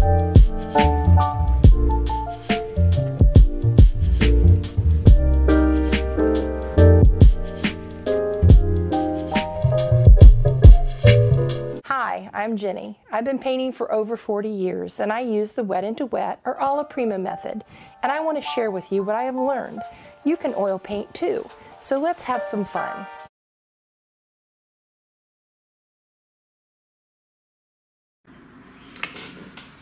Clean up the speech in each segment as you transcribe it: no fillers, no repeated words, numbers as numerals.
Hi, I'm Jenny. I've been painting for over 40 years and I use the wet into wet or alla prima method, and I want to share with you what I have learned. You can oil paint too, so let's have some fun.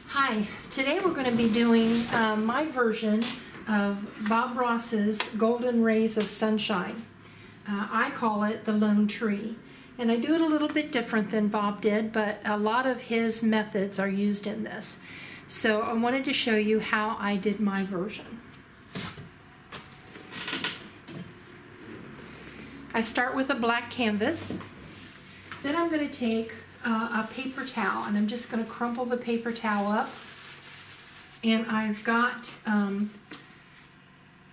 Hi, today we're going to be doing my version of Bob Ross's Golden Rays of Sunshine. I call it the Lone Tree. And I do it a little bit different than Bob did, but a lot of his methods are used in this. So I wanted to show you how I did my version. I start with a black canvas. Then I'm going to take a paper towel, and I'm just going to crumple the paper towel up. And I've got, on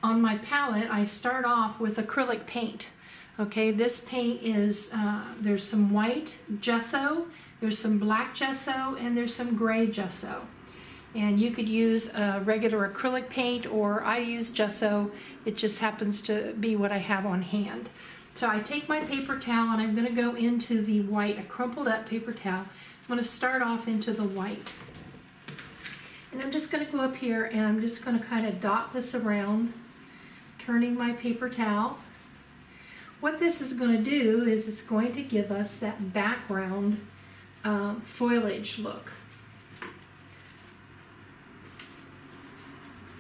my palette, I start off with acrylic paint. Okay, this paint is, there's some white gesso, there's some black gesso, and there's some gray gesso. And you could use regular acrylic paint, or I use gesso. It just happens to be what I have on hand. So I take my paper towel and I'm going to go into the white, a crumpled up paper towel. I'm going to start off into the white. And I'm just going to go up here and I'm just going to kind of dot this around, turning my paper towel. What this is going to do is it's going to give us that background foliage look.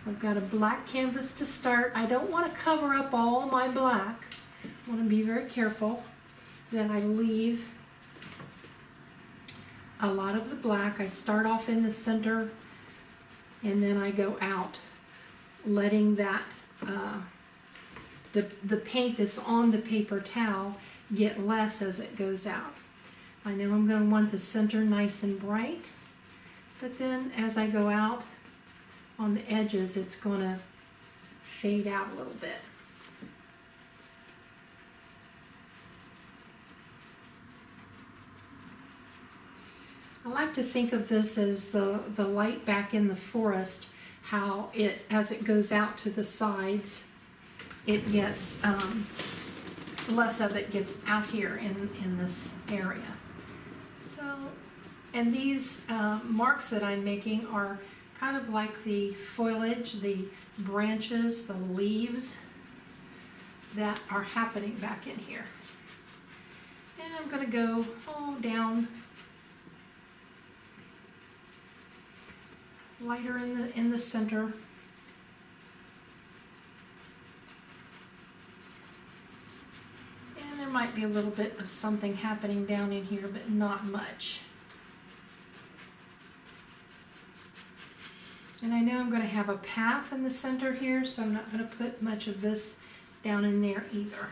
I've got a black canvas to start. I don't want to cover up all my black. I want to be very careful that I leave a lot of the black. I start off in the center and then I go out, letting that the paint that's on the paper towel get less as it goes out. I know I'm going to want the center nice and bright, but then as I go out on the edges, it's going to fade out a little bit. I like to think of this as the light back in the forest, how as it goes out to the sides, it gets, less of it gets out here in this area. So, and these marks that I'm making are kind of like the foliage, the branches, the leaves that are happening back in here. And I'm going to go down lighter in the center. And there might be a little bit of something happening down in here, but not much. And I know I'm going to have a path in the center here, so I'm not going to put much of this down in there either.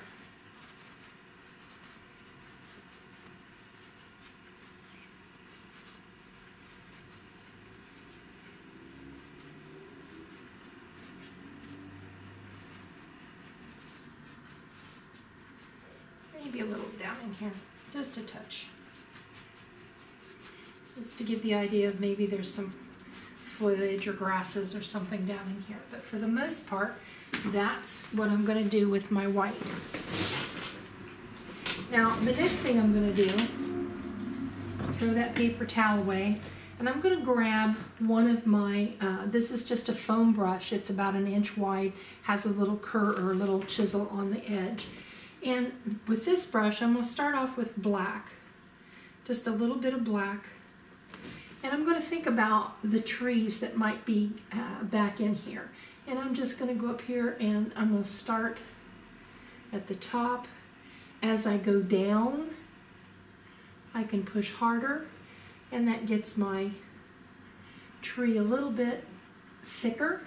Maybe a little down in here, just a touch. Just to give the idea of maybe there's some foliage or grasses or something down in here. But for the most part, that's what I'm going to do with my white. Now, the next thing I'm going to do, throw that paper towel away, and I'm going to grab one of my, this is just a foam brush. It's about 1 inch wide, has a little curve or a little chisel on the edge. And with this brush, I'm going to start off with black, just a little bit of black. And I'm going to think about the trees that might be back in here. And I'm just going to go up here and I'm going to start at the top. As I go down, I can push harder, and that gets my tree a little bit thicker.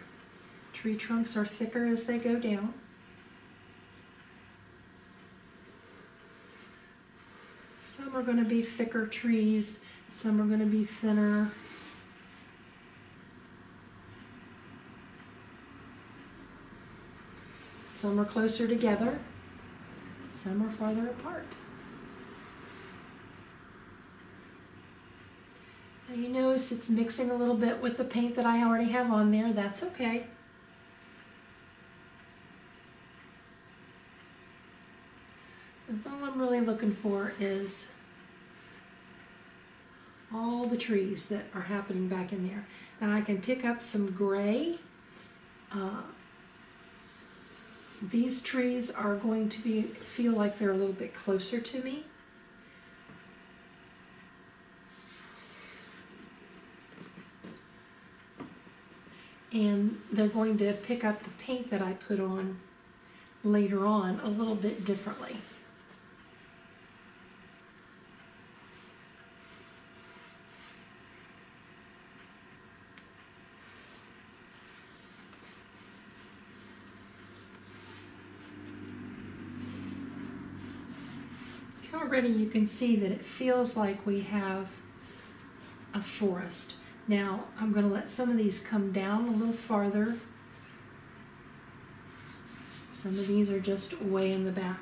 Tree trunks are thicker as they go down. Some are going to be thicker trees, some are going to be thinner. Some are closer together, some are farther apart. You notice it's mixing a little bit with the paint that I already have on there. That's okay. That's all I'm really looking for is all the trees that are happening back in there. Now I can pick up some gray. These trees are going to feel like they're a little bit closer to me. And they're going to pick up the paint that I put on later on a little bit differently. Already you can see that it feels like we have a forest. Now I'm going to let some of these come down a little farther. Some of these are just way in the back.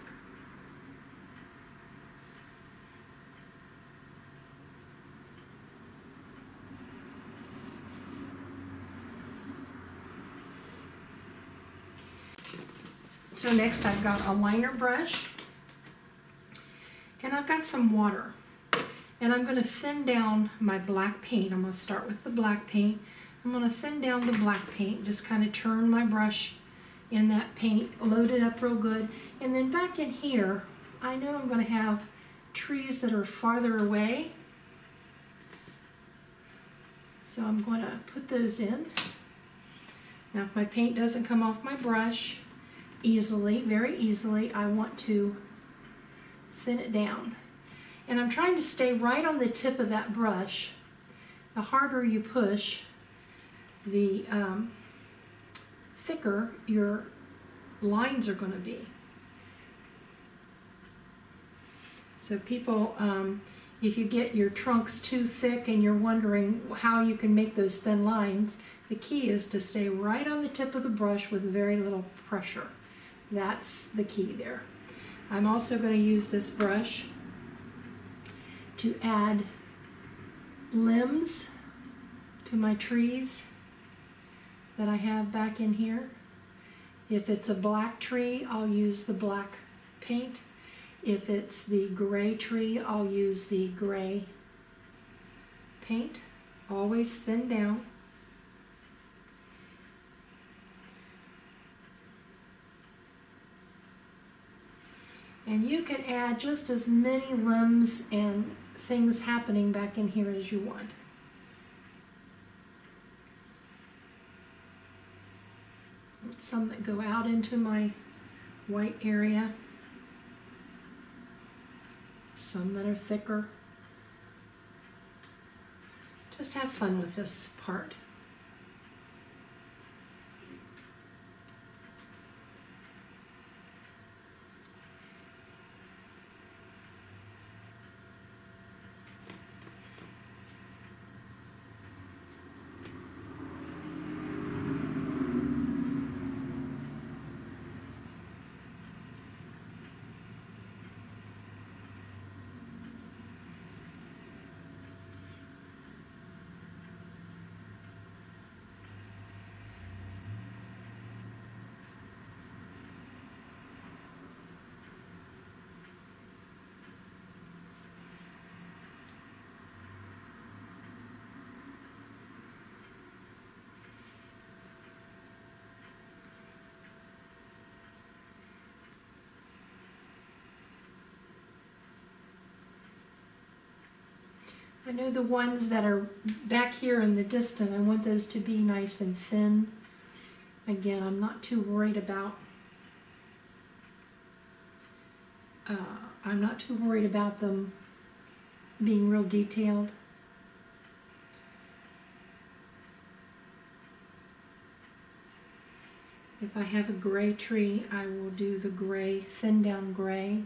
So next I've got a liner brush. And I've got some water, and I'm going to thin down my black paint. I'm going to start with the black paint. I'm going to thin down the black paint, just kind of turn my brush in that paint, load it up real good. And then back in here, I know I'm going to have trees that are farther away. So I'm going to put those in. Now if my paint doesn't come off my brush easily, very easily, I want to thin it down. And I'm trying to stay right on the tip of that brush. The harder you push, the thicker your lines are going to be. So people, if you get your trunks too thick and you're wondering how you can make those thin lines, the key is to stay right on the tip of the brush with very little pressure. That's the key there. I'm also going to use this brush to add limbs to my trees that I have back in here. If it's a black tree, I'll use the black paint. If it's the gray tree, I'll use the gray paint. Always thin down. And you can add just as many limbs and things happening back in here as you want. Some that go out into my white area. Some that are thicker. Just have fun with this part. I know the ones that are back here in the distance, I want those to be nice and thin. Again, I'm not too worried about them being real detailed. If I have a gray tree, I will do the gray, thin down gray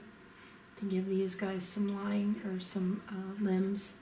to give these guys some line or some limbs.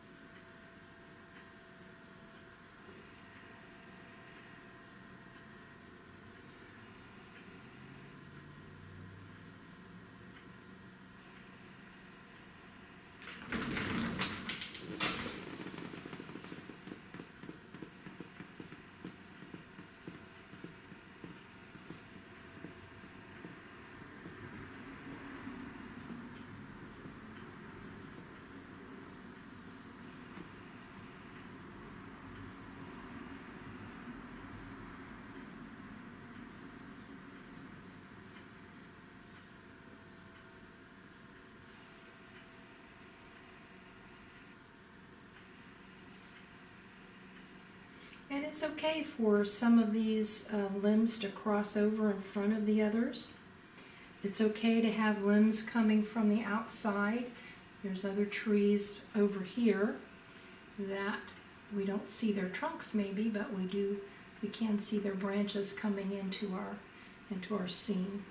And it's okay for some of these limbs to cross over in front of the others. It's okay to have limbs coming from the outside. There's other trees over here that we don't see their trunks maybe, but we can see their branches coming into our scene.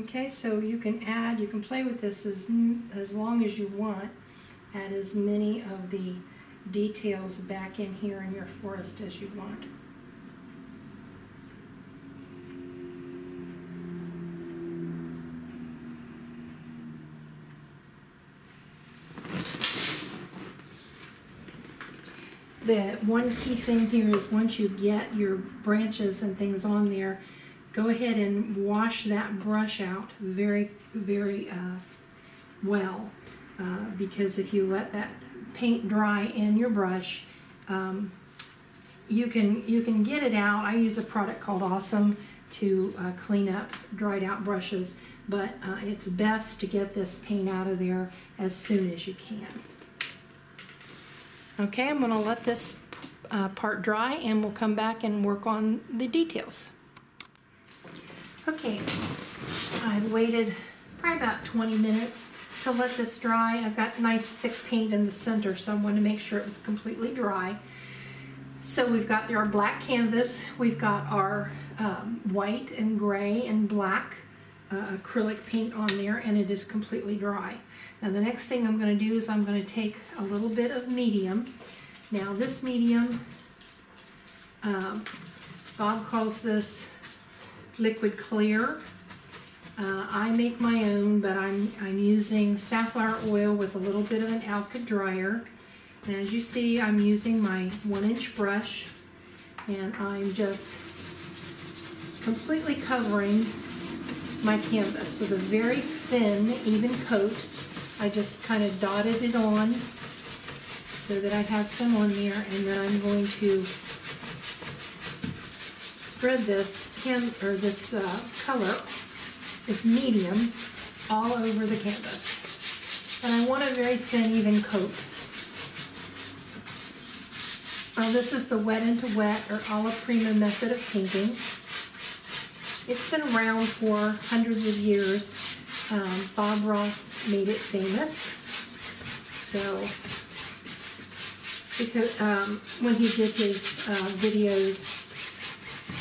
Okay, so you can play with this as long as you want, add as many of the details back in here in your forest as you want. The one key thing here is once you get your branches and things on there, go ahead and wash that brush out very, very well, because if you let that paint dry in your brush, you can get it out. I use a product called Awesome to clean up dried out brushes, but it's best to get this paint out of there as soon as you can. Okay, I'm going to let this part dry and we'll come back and work on the details. Okay, I've waited probably about 20 minutes to let this dry. I've got nice thick paint in the center, so I wanted to make sure it was completely dry. So we've got our black canvas, we've got our white and gray and black acrylic paint on there, and it is completely dry. Now the next thing I'm going to do is I'm going to take a little bit of medium. Now this medium, Bob calls this liquid clear. I make my own, but I'm using safflower oil with a little bit of an alkyd dryer. And as you see, I'm using my 1-inch brush, and I'm just completely covering my canvas with a very thin, even coat. I just kind of dotted it on so that I have some on there, and then I'm going to spread this color, this medium, all over the canvas. And I want a very thin, even coat. This is the wet into wet or alla prima method of painting. It's been around for hundreds of years. Bob Ross made it famous. So, because when he did his videos,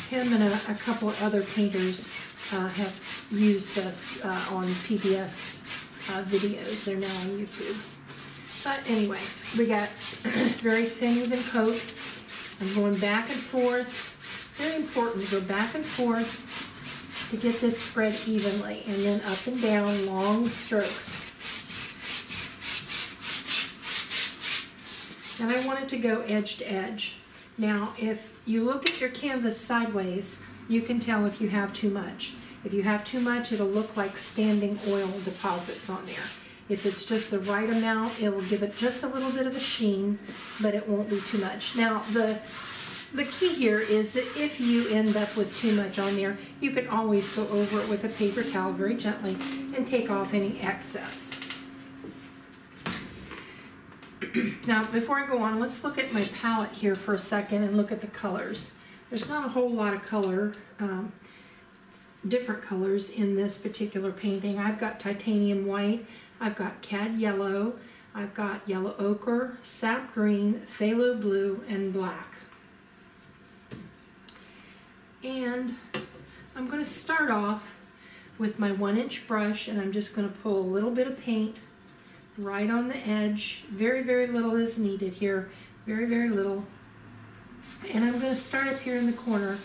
him and a couple of other painters have used this on PBS videos. They're now on YouTube. But anyway, we got very thin, even coat. I'm going back and forth. Very important to go back and forth to get this spread evenly, and then up and down, long strokes. And I want it to go edge to edge. Now, if you look at your canvas sideways, you can tell if you have too much. If you have too much, it'll look like standing oil deposits on there. If it's just the right amount, it will give it just a little bit of a sheen, but it won't be too much. Now, the key here is that if you end up with too much on there, you can always go over it with a paper towel very gently and take off any excess. Now, before I go on, let's look at my palette here for a second and look at the colors. There's not a whole lot of color, different colors in this particular painting. I've got titanium white, I've got cad yellow, I've got yellow ochre, sap green, phthalo blue, and black. And I'm going to start off with my 1-inch brush, and I'm just going to pull a little bit of paint right on the edge. Very, very little is needed here. Very, very little. And I'm going to start up here in the corner,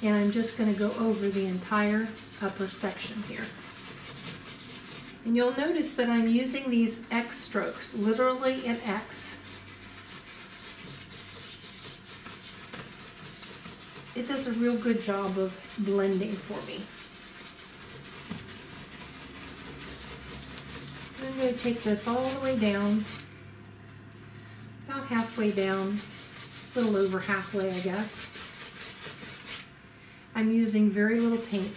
and I'm just going to go over the entire upper section here. And you'll notice that I'm using these X strokes, literally an X. It does a real good job of blending for me. I'm going to take this all the way down, about halfway down, a little over halfway, I guess. I'm using very little paint.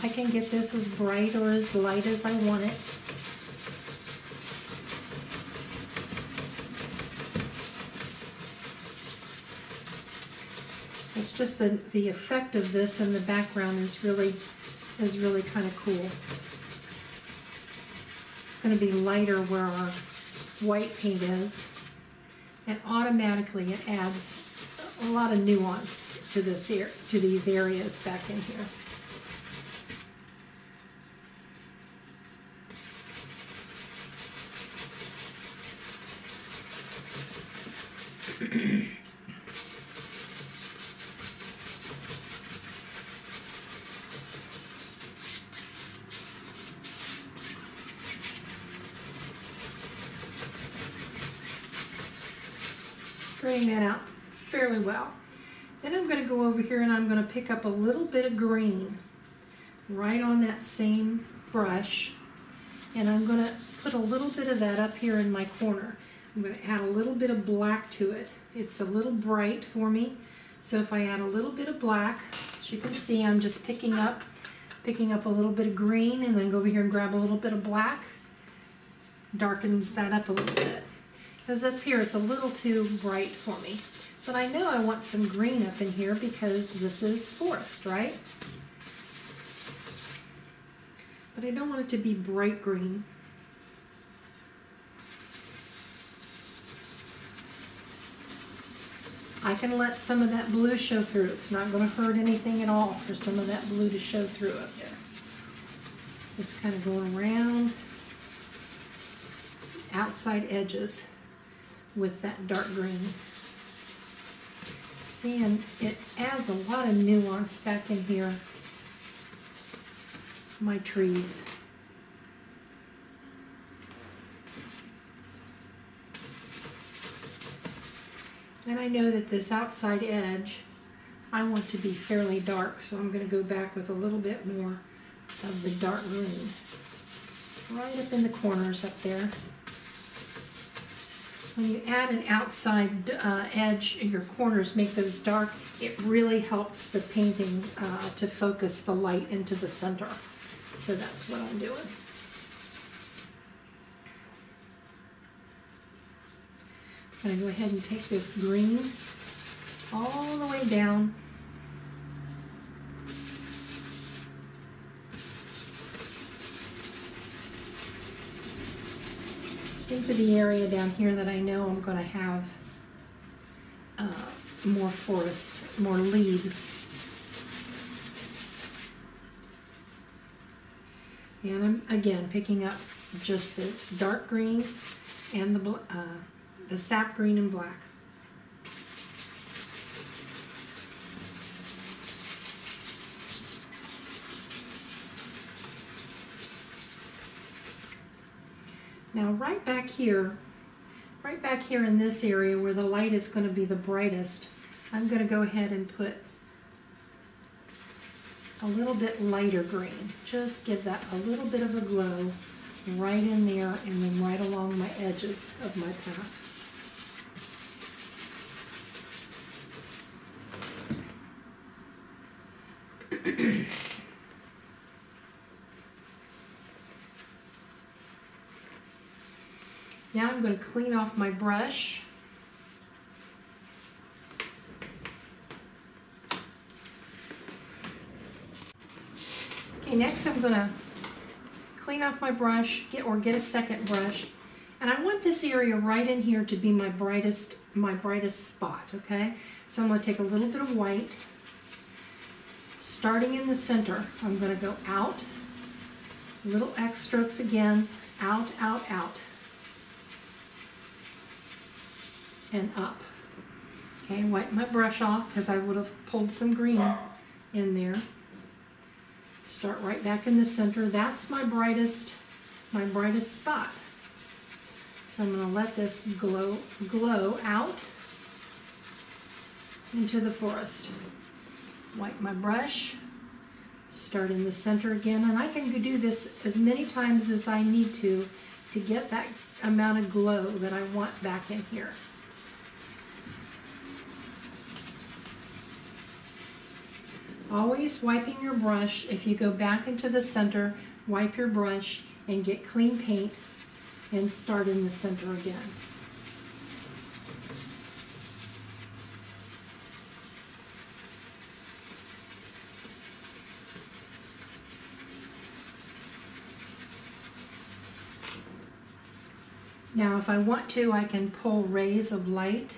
I can get this as bright or as light as I want it. It's just the effect of this in the background is really kind of cool. It's going to be lighter where our white paint is, and automatically it adds a lot of nuance to these areas back in here. Spreading that out fairly well. Then I'm going to go over here and I'm going to pick up a little bit of green right on that same brush, and I'm going to put a little bit of that up here in my corner. I'm going to add a little bit of black to it. It's a little bright for me, so if I add a little bit of black, as you can see, I'm just picking up a little bit of green and then go over here and grab a little bit of black. Darkens that up a little bit. Because up here it's a little too bright for me. But I know I want some green up in here because this is forest, right? But I don't want it to be bright green. I can let some of that blue show through. It's not going to hurt anything at all for some of that blue to show through up there. Just kind of going around outside edges with that dark green. See, and it adds a lot of nuance back in here. My trees. And I know that this outside edge, I want to be fairly dark, so I'm going to go back with a little bit more of the dark green. Right up in the corners up there. When you add an outside edge, your corners make those dark, it really helps the painting to focus the light into the center. So that's what I'm doing. I'm going to go ahead and take this green all the way down. Into the area down here that I know I'm going to have more forest, more leaves. And I'm again picking up just the dark green and the sap green and black. Now right back here in this area where the light is going to be the brightest, I'm going to go ahead and put a little bit lighter green. Just give that a little bit of a glow right in there and then right along my edges of my path. Now I'm going to clean off my brush. Okay, next I'm going to clean off my brush, get a second brush, and I want this area right in here to be my brightest spot, okay? So I'm going to take a little bit of white, starting in the center. I'm going to go out, little X strokes again, out, out, out. And up. Okay, wipe my brush off because I would have pulled some green in there. Start right back in the center. That's my brightest spot. So I'm going to let this glow out into the forest. Wipe my brush, start in the center again, and I can do this as many times as I need to get that amount of glow that I want back in here. Always wiping your brush. If you go back into the center, wipe your brush and get clean paint and start in the center again. Now if I want to, I can pull rays of light.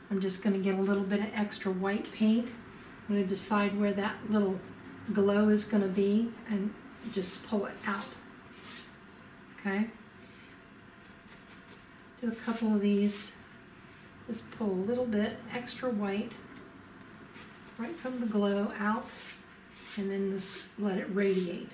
I'm just going to get a little bit of extra white paint. I'm going to decide where that little glow is going to be and just pull it out. Okay? Do a couple of these. Just pull a little bit extra white right from the glow out, and then just let it radiate.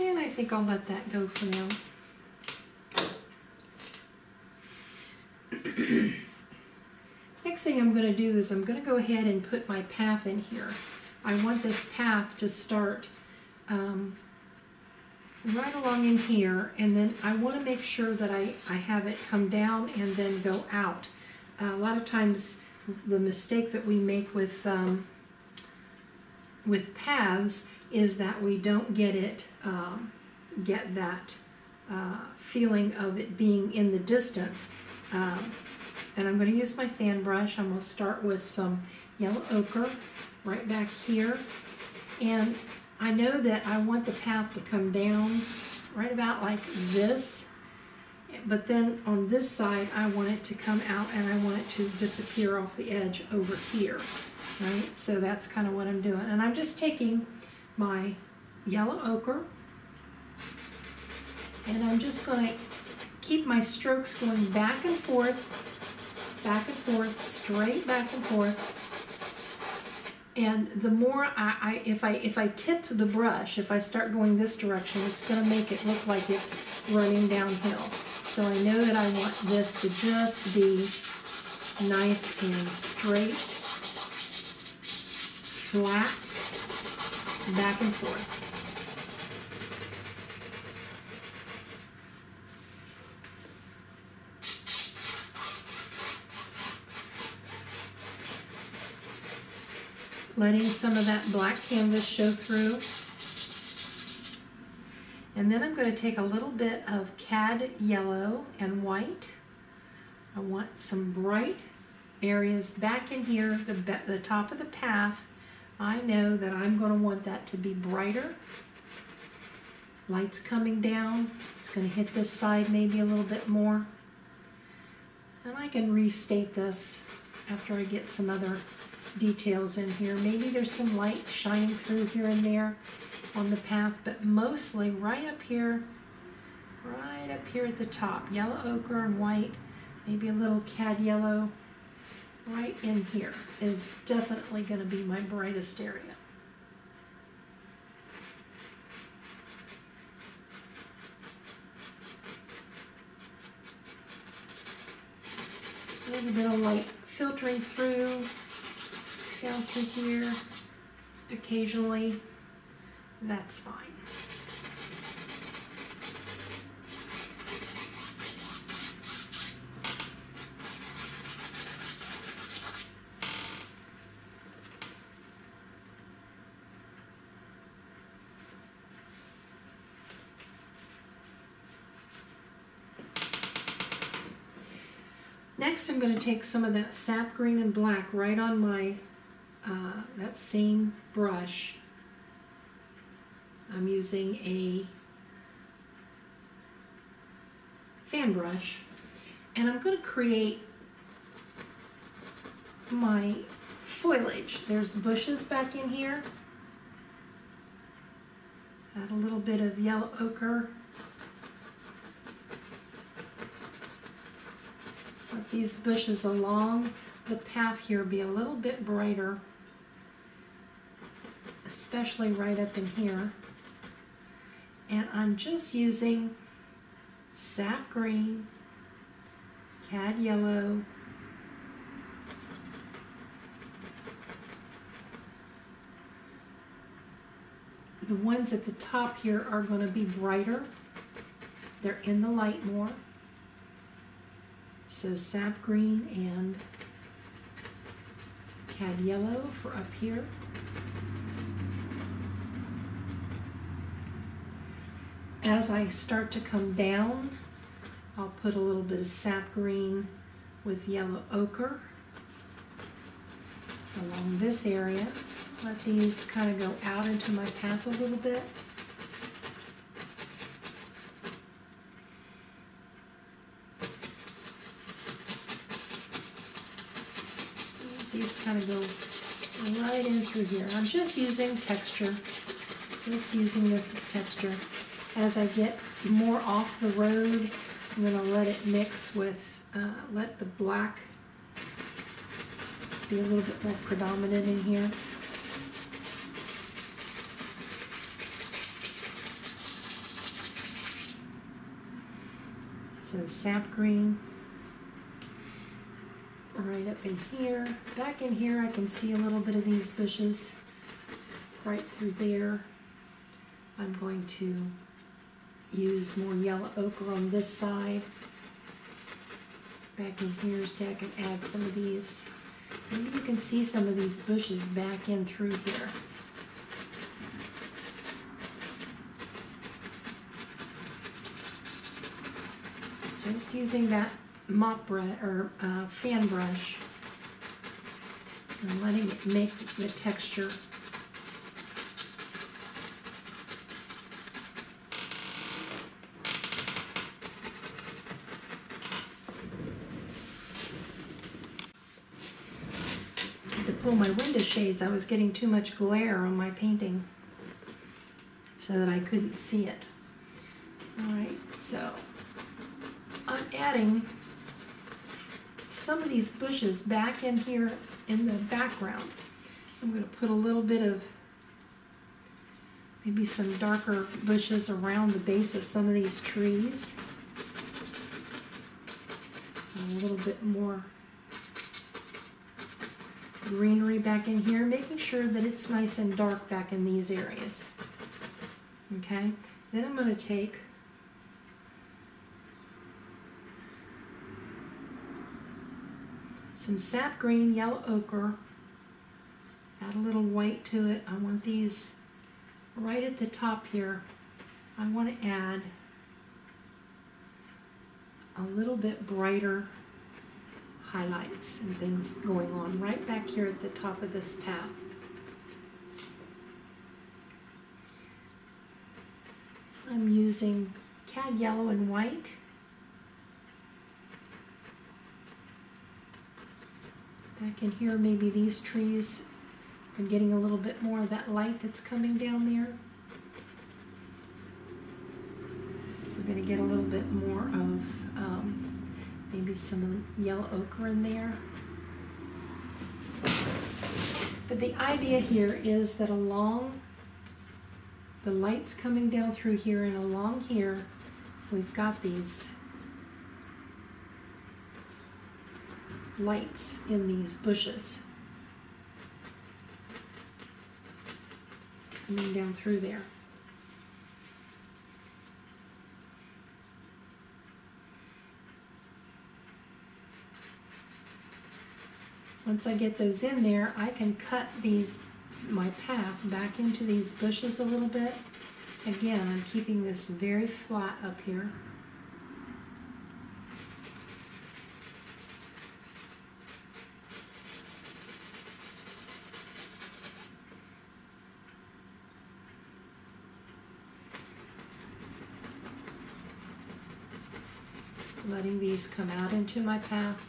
And I think I'll let that go for now. Next thing I'm going to do is I'm going to go ahead and put my path in here. I want this path to start right along in here, and then I want to make sure that I have it come down and then go out. A lot of times the mistake that we make with paths is that we don't get that feeling of it being in the distance. And I'm going to use my fan brush. I'm going to start with some yellow ochre right back here. And I know that I want the path to come down right about like this. But then on this side, I want it to come out and I want it to disappear off the edge over here. Right? So that's kind of what I'm doing. And I'm just taking my yellow ochre and I'm just going to keep my strokes going back and forth, straight back and forth. And the more if I tip the brush, if I start going this direction, it's going to make it look like it's running downhill. So I know that I want this to just be nice and straight, flat, back and forth. Letting some of that black canvas show through. And then I'm going to take a little bit of cad yellow and white. I want some bright areas back in here, the top of the path. I know that I'm going to want that to be brighter. Light's coming down. It's going to hit this side maybe a little bit more. And I can restate this after I get some other details in here. Maybe there's some light shining through here and there on the path, but mostly right up here at the top. Yellow ochre and white, maybe a little cad yellow right in here is definitely going to be my brightest area. A little bit of light filtering through, down through here occasionally. That's fine. Next, I'm going to take some of that sap green and black right on my that same brush. I'm using a fan brush, and I'm going to create my foliage. There's bushes back in here. Add a little bit of yellow ochre. Let these bushes along the path here be a little bit brighter, especially right up in here. And I'm just using sap green, cad yellow, the ones at the top here are going to be brighter. They're in the light more. So sap green and cad yellow for up here. As I start to come down, I'll put a little bit of sap green with yellow ochre along this area. Let these kind of go out into my path a little bit. These kind of go right in through here. I'm just using texture, just using this as texture. As I get more off the road, I'm going to let it mix with, let the black be a little bit more predominant in here. So sap green right up in here. Back in here I can see a little bit of these bushes right through there. I'm going to use more yellow ochre on this side. Back in here, see I can add some of these. Maybe you can see some of these bushes back in through here. Just using that mop brush or fan brush and letting it make the texture. To pull my window shades, I was getting too much glare on my painting so that I couldn't see it. Alright, so I'm adding some of these bushes back in here in the background. I'm going to put a little bit of maybe some darker bushes around the base of some of these trees. And a little bit more greenery back in here, making sure that it's nice and dark back in these areas. Okay, then I'm going to take some sap green, yellow ochre, add a little white to it. I want these right at the top here. I want to add a little bit brighter highlights and things going on right back here at the top of this path. I'm using cad yellow and white. Back in here, maybe these trees are getting a little bit more of that light that's coming down there. We're going to get a little bit more of maybe some yellow ochre in there. But the idea here is that along the lights coming down through here and along here, we've got these lights in these bushes coming down through there. Once I get those in there, I can cut my path back into these bushes a little bit. Again, I'm keeping this very flat up here. letting these come out into my path.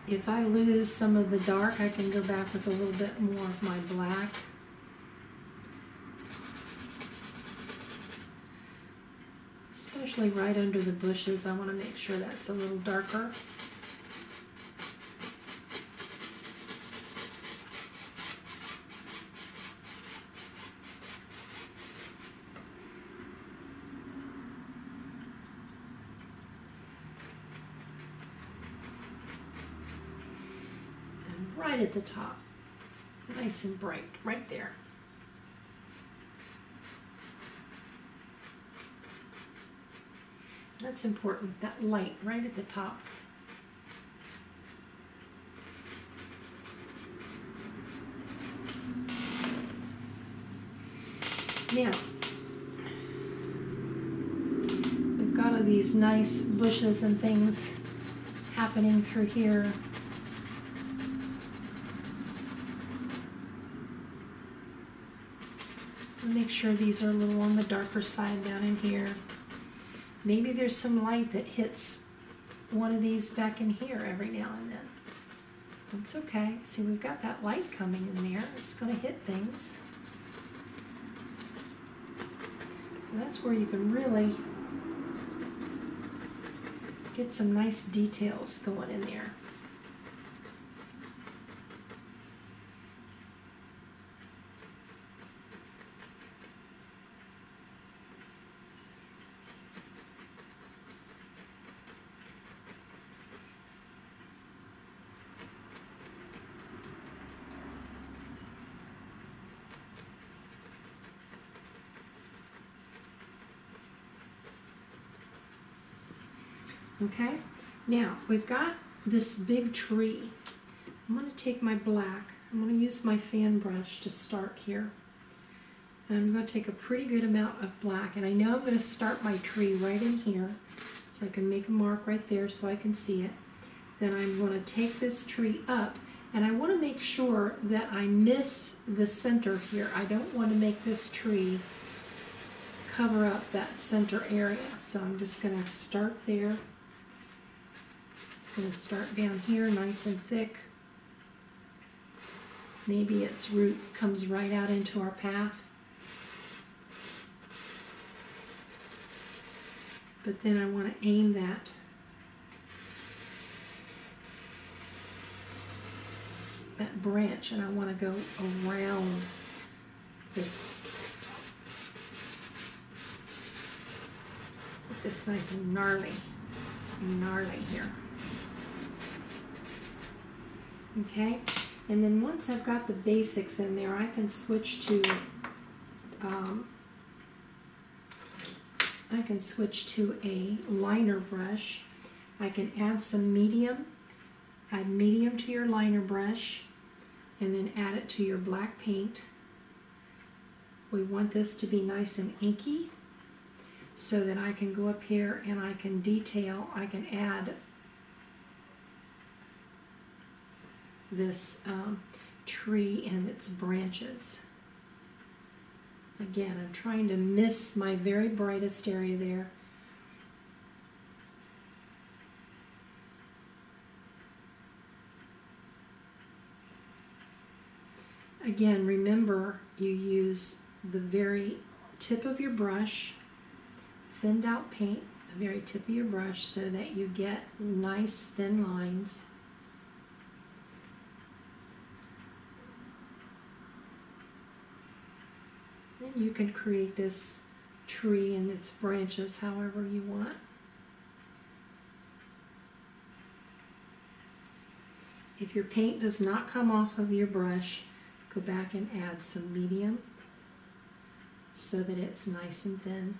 If I lose some of the dark, I can go back with a little bit more of my black. Especially right under the bushes, I want to make sure that's a little darker. Right at the top, nice and bright, right there. That's important, that light right at the top. Now, we've got all these nice bushes and things happening through here. Make sure these are a little on the darker side down in here. Maybe there's some light that hits one of these back in here every now and then. That's okay. See, we've got that light coming in there. It's going to hit things. So that's where you can really get some nice details going in there. Okay, now we've got this big tree. I'm going to take my black, I'm going to use my fan brush to start here. And I'm going to take a pretty good amount of black, and I know I'm going to start my tree right in here, so I can make a mark right there so I can see it. Then I'm going to take this tree up, and I want to make sure that I miss the center here. I don't want to make this tree cover up that center area, so I'm just going to start there. Going to start down here nice and thick. Maybe its root comes right out into our path. But then I want to aim that branch, and I want to go around this, with this nice and gnarly here. Okay, and then once I've got the basics in there, I can switch to a liner brush. I can add some medium. Add medium to your liner brush, and then add it to your black paint. We want this to be nice and inky, so that I can go up here and I can detail. I can add this tree and its branches. Again, I'm trying to miss my very brightest area there. Again, remember, you use the very tip of your brush, thinned out paint, the very tip of your brush, so that you get nice thin lines. And you can create this tree and its branches however you want. If your paint does not come off of your brush, go back and add some medium so that it's nice and thin.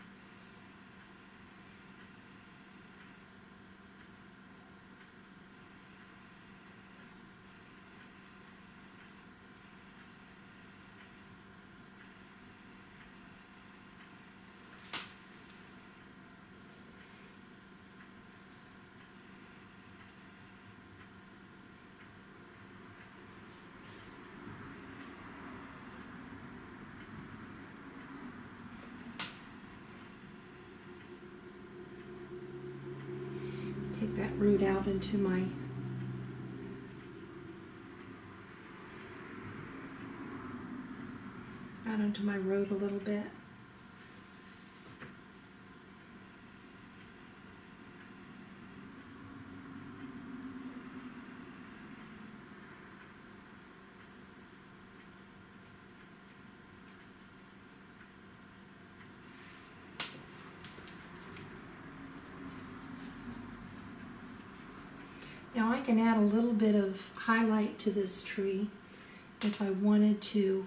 root out into my road a little bit. Now I can add a little bit of highlight to this tree if I wanted to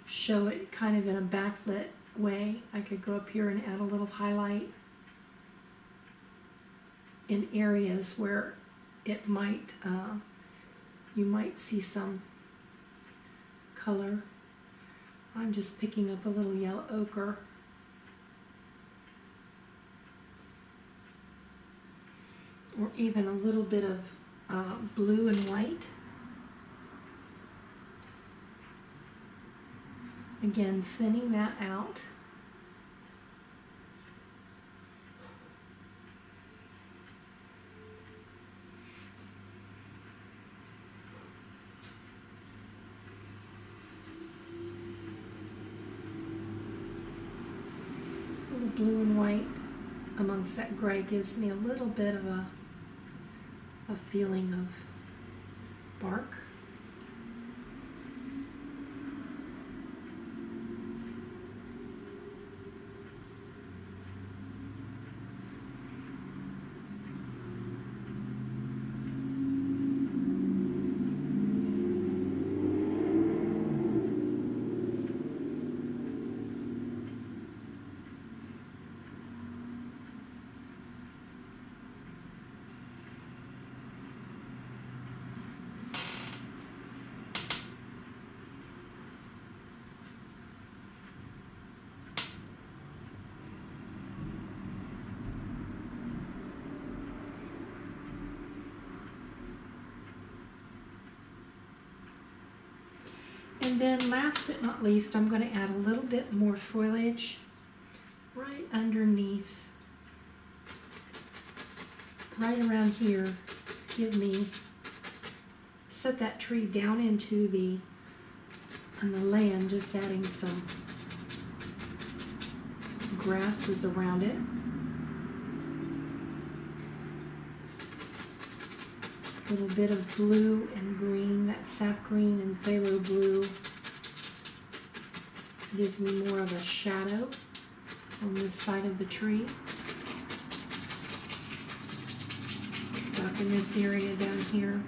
show it kind of in a backlit way. I could go up here and add a little highlight in areas where it might, you might see some color. I'm just picking up a little yellow ochre. Or even a little bit of blue and white. Again, thinning that out. A little blue and white amongst that gray gives me a little bit of a feeling of bark. And then last but not least, I'm going to add a little bit more foliage right underneath, right around here. Set that tree down into the land, just adding some grasses around it. A little bit of blue and green, that sap green and phthalo blue gives me more of a shadow on this side of the tree. Darken this area down here.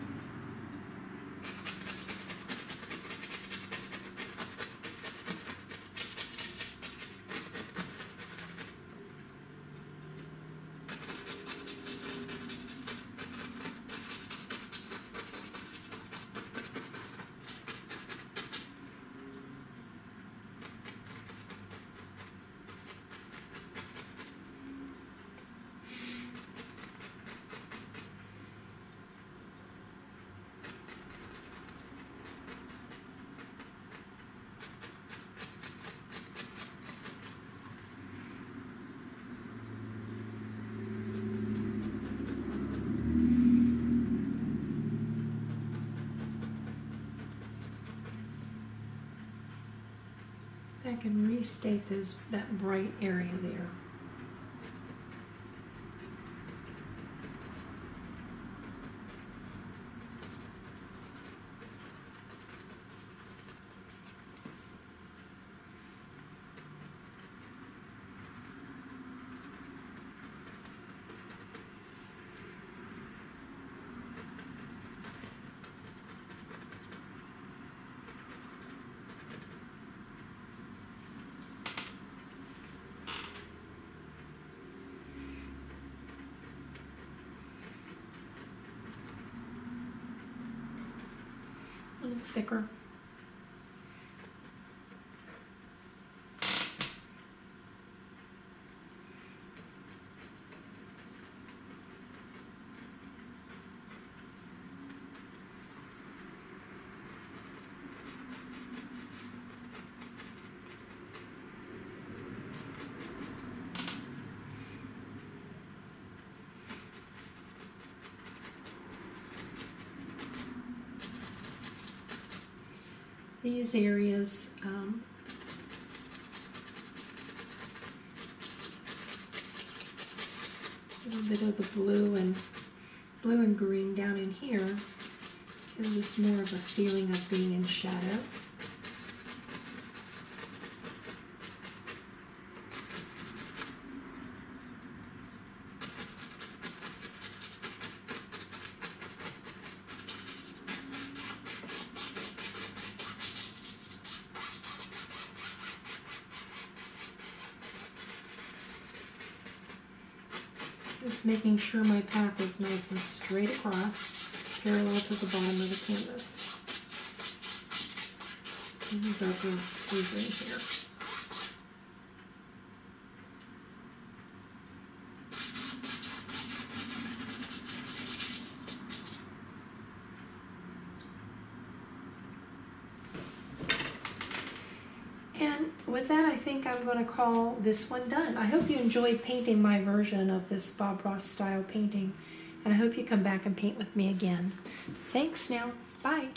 I can restate that bright area there. A little thicker. these areas. A little bit of the blue and green down in here gives us more of a feeling of being in shadow. Just making sure my path is nice and straight across, parallel to the bottom of the canvas. And the darker blue green here. And with that, I think I'm going to call this one done. I hope you enjoyed painting my version of this Bob Ross style painting, and I hope you come back and paint with me again. Thanks now. Bye.